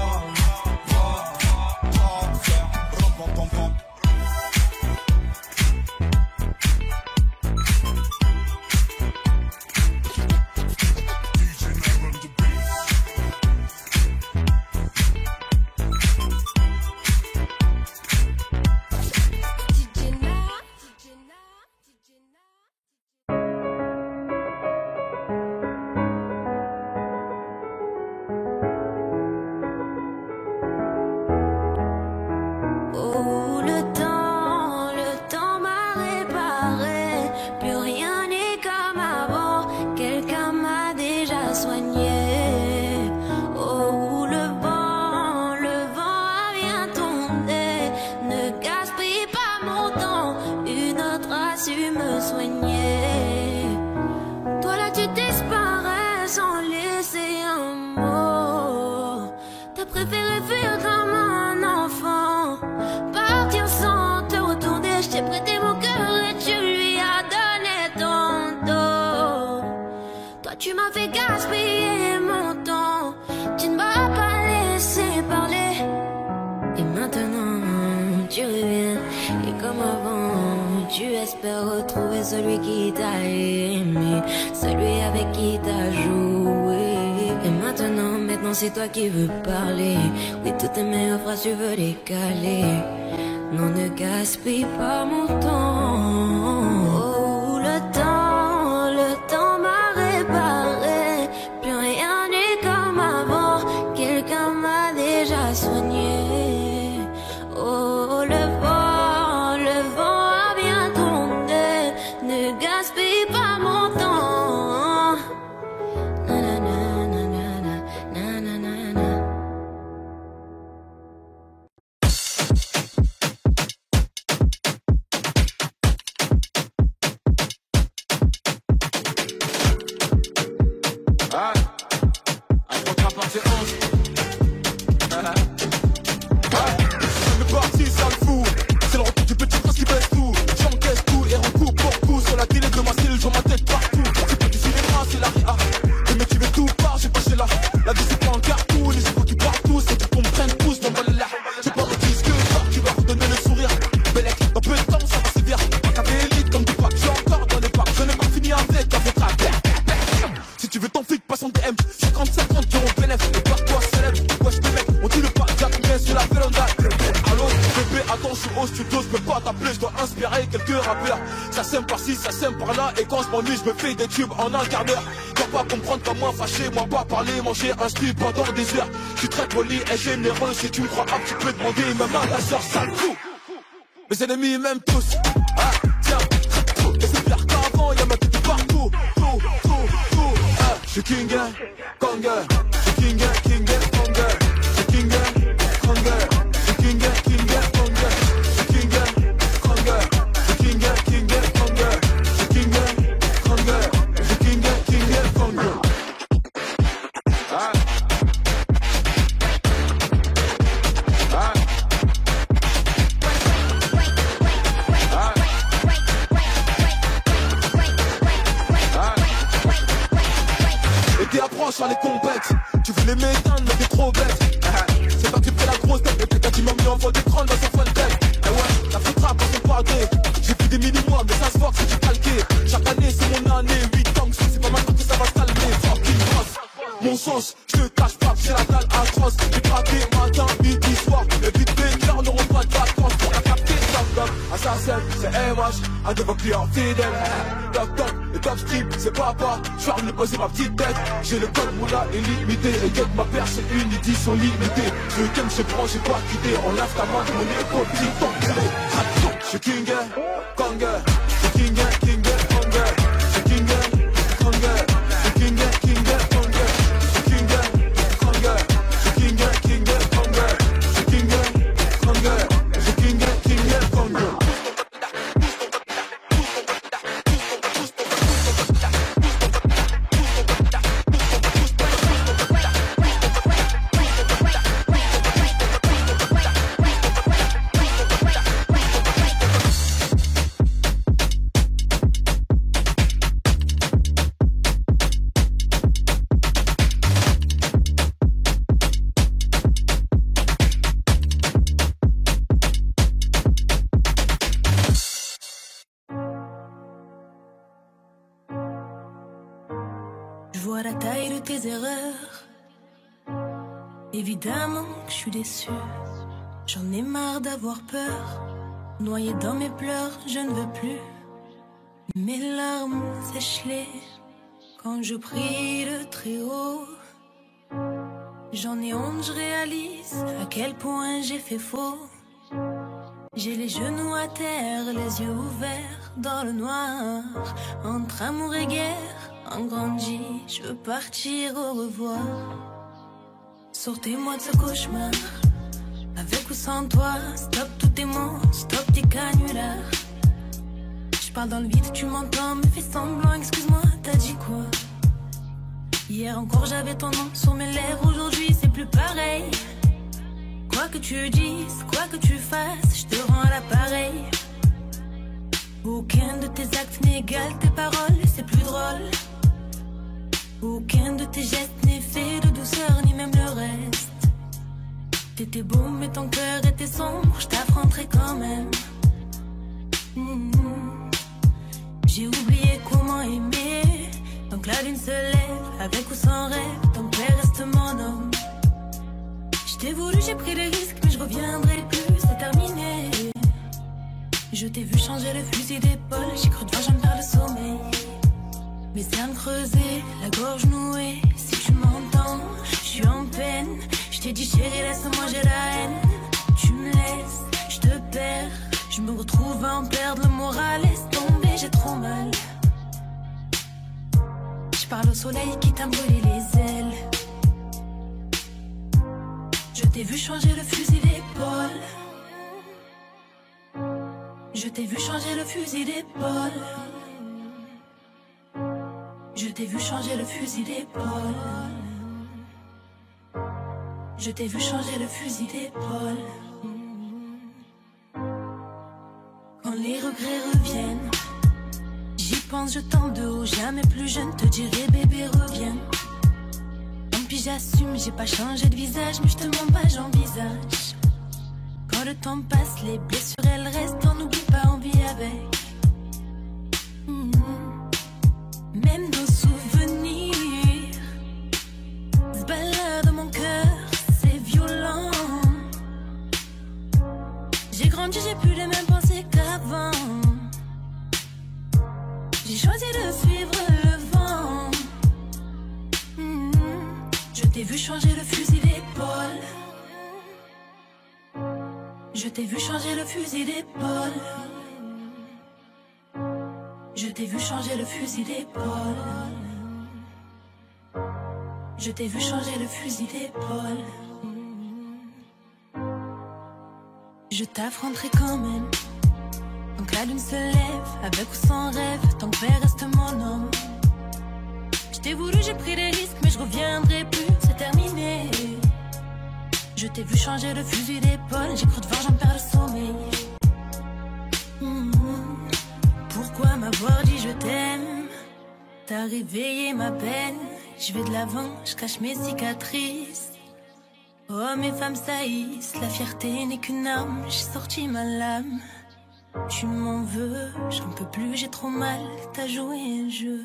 Retrouver celui qui t'a aimé, celui avec qui t'as joué. Et maintenant c'est toi qui veux parler. Oui, toutes tes meilleures phrases tu veux les caler. Non, ne gaspille pas mon temps. Oh, le temps m'a réparé. Plus rien n'est comme avant. Quelqu'un m'a déjà soigné. Oh, le vent a bien tourné. Ne gaspille pas mon temps. Na na na na na na na na. Ah, un contrat partie 11. C'est parti, ça le fout. C'est le retour du petit prince qui baisse tout. J'encaisse tout et recours pour coup. Sur la télé de ma style, je ma tête partout. C'est pas du cinéma, c'est la RIA. Mais tu veux tout part, j'ai passé là. La vie c'est pas un cartoon, les enfants qui partent tous. C'est pour qu'on me prenne tous dans le là. C'est pas au disque, tu vas redonner le sourire. Bellec, dans peu de temps, ça va sévir. Pas qu'à élite comme du pack, je suis encore dans les parcs. Je n'ai pas fini avec un contrat. Si tu veux ton flic, passe en DM. 50-50 qui ont bénéf. Et par toi célèbre, wesh les mecs, on dit le pas, Jack, mais sur la vélonda. Allô, bébé, attends, je suis au studio, je peux pas t'appeler, je dois inspirer quelques rappeurs. Ça sème par-ci, ça sème par-là, et quand je m'ennuie, je me fais des tubes en un quart d'heure. Dois pas comprendre qu'à moi fâché, moi pas parler, manger un slip pendant des heures. Je suis très poli et généreux, si tu me crois tu peux demander même à ta soeur, sale fou. Mes ennemis m'aiment tous, ah tiens, et c'est pire qu'avant, y'a ma tête partout, tout. je suis King Kong, je suis King Kong, je suis King Kong, je suis King Kong, je suis King Kong, je suis King Kong, je suis King Kong, je suis King Kong. Et t'es approche sur les compètes, tu voulais m'éteindre mais t'es trop bête. C'est pas que tu fais la grosse tête, mais peut-être tu m'as mis en faute d'écran dans son fun tech. Eh ouais, la foot rap on parle d'eux. J'ai plus des mini-mois mais ça se voit que c'est du calqué. Chaque année c'est mon année, 8 ans que c'est pas maintenant que ça va se calmer. Fucking boss, mon sauce, je te cache pas que j'ai la dalle atroce. J'ai braqué matin, midi, soir. Les petites bêtières n'auront pas de vacances pour la capter. Top top, assassin, c'est MH, un de vos clients fidèles. Top top, le top strip, c'est papa. Je suis revenu poser ma petite tête. J'ai le code moula illimité. Et que ma paire c'est une édition limitée. Le game se prend, j'ai pas quitté. On lave ta main de mon épaule, petit enculé. Je suis King Kong, je suis King Kong, je suis King Kong, je suis King Kong, je suis King Kong, je suis King Kong, je suis King Kong, je suis King Kong, je suis King Kong. Je vois la taille de tes erreurs. Évidemment que je suis déçue. J'en ai marre d'avoir peur. Noyé dans mes pleurs, je ne veux plus. Mes larmes sèchent-les quand je prie le très haut. J'en ai honte, je réalise à quel point j'ai fait faux. J'ai les genoux à terre, les yeux ouverts dans le noir. Entre amour et guerre, en grandi, je veux partir au revoir. Sortez-moi de ce cauchemar, avec ou sans toi. Stop tous tes mots, stop tes canulars. Je parle dans le vide, tu m'entends, me fais semblant, excuse-moi, t'as dit quoi? Hier encore j'avais ton nom sur mes lèvres, aujourd'hui c'est plus pareil. Quoi que tu dises, quoi que tu fasses, je te rends à l'appareil. Aucun de tes actes n'égale tes paroles, c'est plus drôle. Aucun de tes gestes n'est fait de douceur, ni même le reste. T'étais beau mais ton cœur était sombre, je t'affronterai quand même. J'ai oublié comment aimer. Donc la lune se lève, avec ou sans rêve, ton père reste mon homme. Je t'ai voulu, j'ai pris des risques, mais je reviendrai plus, c'est terminé. Je t'ai vu changer le fusil d'épaule, j'ai cru devoir jamais perdre le sommeil. Mes cernes creusées, la gorge nouée, si tu m'entends, je suis en peine. Je t'ai dit chérie, laisse-moi, j'ai la haine. Tu me laisses, je te perds. Je me retrouve à en perdre le moral, laisse tomber, j'ai trop mal. Je parle au soleil qui t'a brûlé les ailes. Je t'ai vu changer le fusil d'épaule. Je t'ai vu changer le fusil d'épaule. Je t'ai vu changer le fusil d'épaule. Je t'ai vu changer le fusil d'épaule. Quand les regrets reviennent, j'y pense, je tente de haut, jamais plus je ne te dirai bébé reviens. Tant pis j'assume, j'ai pas changé de visage, mais je te mens pas, j'envisage. Quand le temps passe, les blessures elles restent, on n'oublie pas, on vit avec. Même nos souvenirs se baladent dans mon cœur, c'est violent. J'ai grandi, j'ai plus les mêmes pensées qu'avant. J'ai choisi de suivre le vent. Je t'ai vu changer le fusil d'épaule. Je t'ai vu changer le fusil d'épaule. Je t'ai vu changer le fusil d'épaule. Je t'ai vu changer le fusil d'épaule. Je t'affronterai quand même. Tant que la lune se lève, avec ou sans rêve, ton père reste mon homme. Je t'ai voulu, j'ai pris des risques, mais je reviendrai plus, c'est terminé. Je t'ai vu changer le fusil d'épaule, j'ai cru devoir, j'en perds le sommeil. Pourquoi m'avoir dit je t'aime? T'as réveillé ma peine. Je vais de l'avant, je cache mes cicatrices. Oh, mes femmes saillissent, la fierté n'est qu'une arme. J'ai sorti ma lame. Tu m'en veux, j'en peux plus, j'ai trop mal. T'as joué un jeu.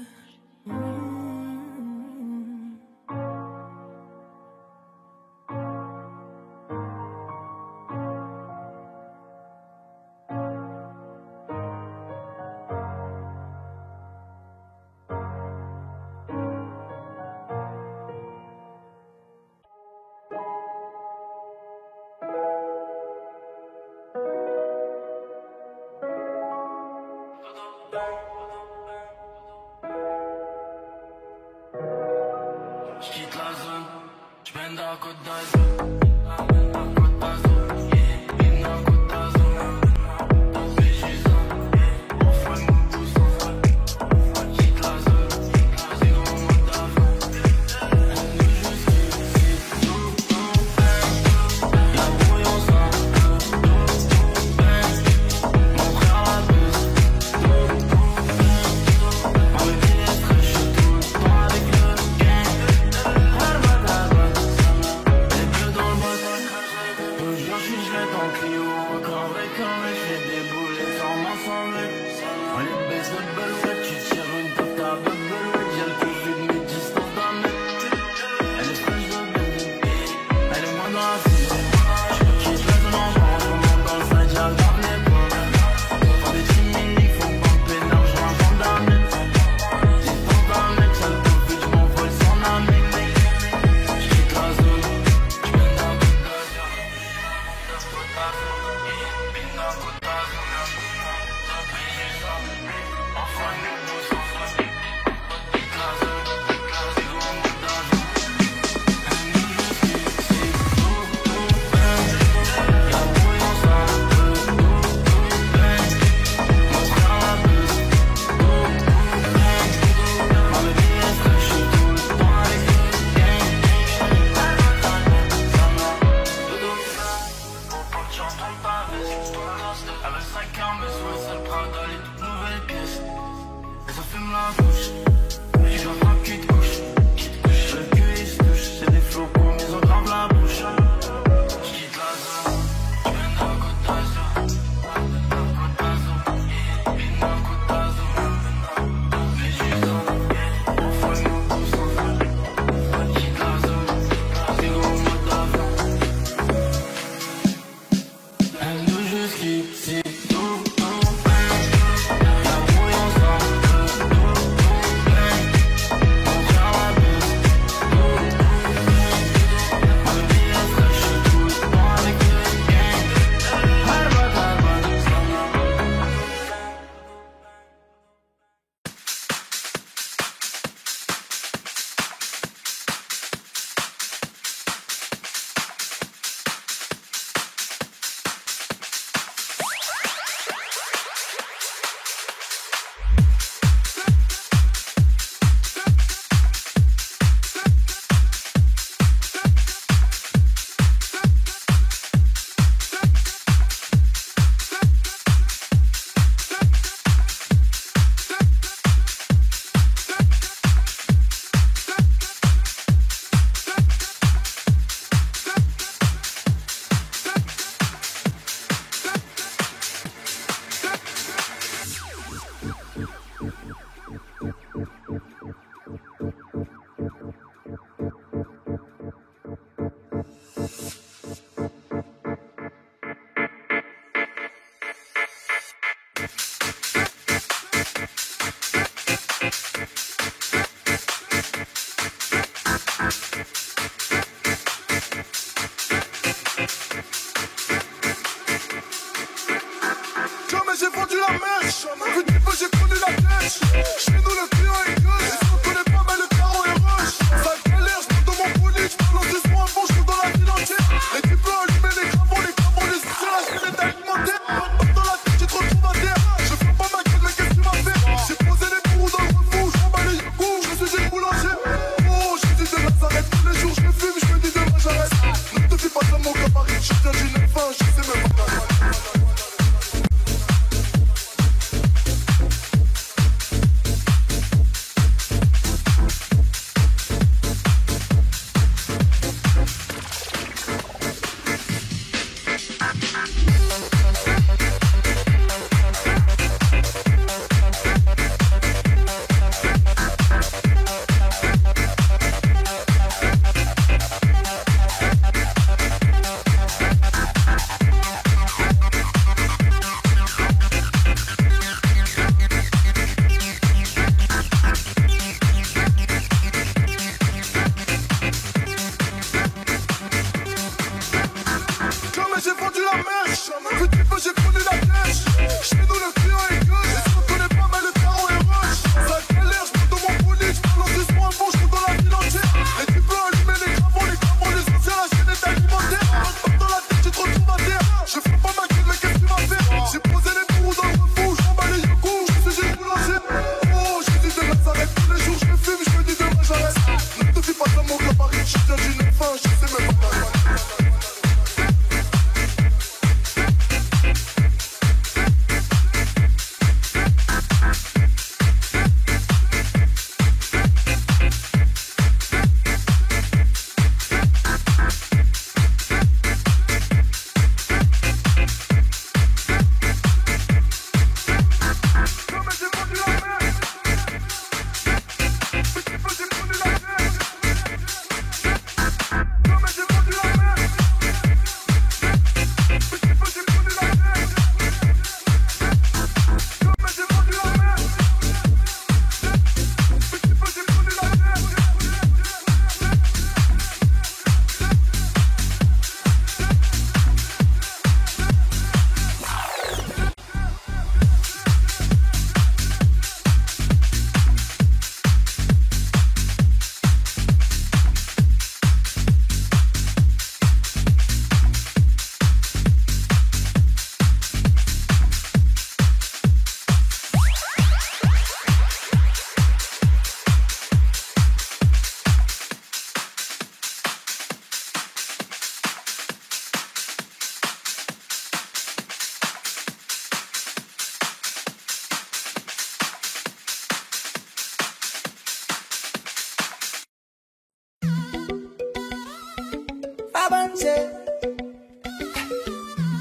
say,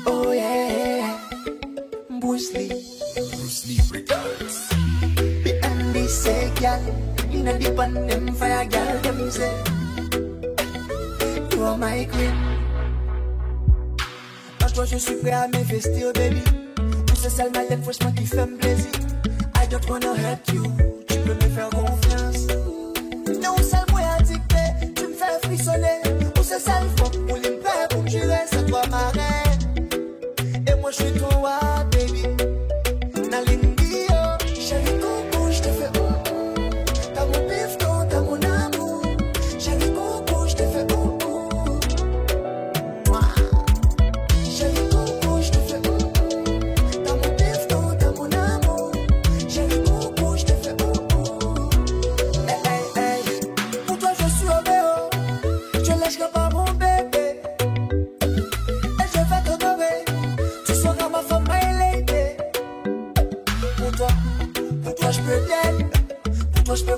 oh yeah, Bruce Lee records. And they say, girl, in the deep on them fire, girl, them say, you are my queen. Quand toi je suis prêt à m'investir, baby. Pour ce sale malin, franchement qui fait me plaisir. I don't wanna hurt you, tu peux me faire confiance. Non, sale moi addicté, tu me fais frissonner. Pour ce sale faux, pour les pères, pour me jurer, ça doit m'arrêter. Et moi je suis toi, baby. Nalindio, chérie coco, je te fais t'as mon bifton, t'as mon amour. Chérie coco, je te fais chérie coco, je te fais t'as mon bifton, t'as mon amour. Chérie coco, je te fais hey, hey, hey. Pour toi je suis obéo, je lâcherai pas mon bébé. Et je vais t'adorer, tu seras ma femme, my lady. Pour toi je peux bien, pour toi je peux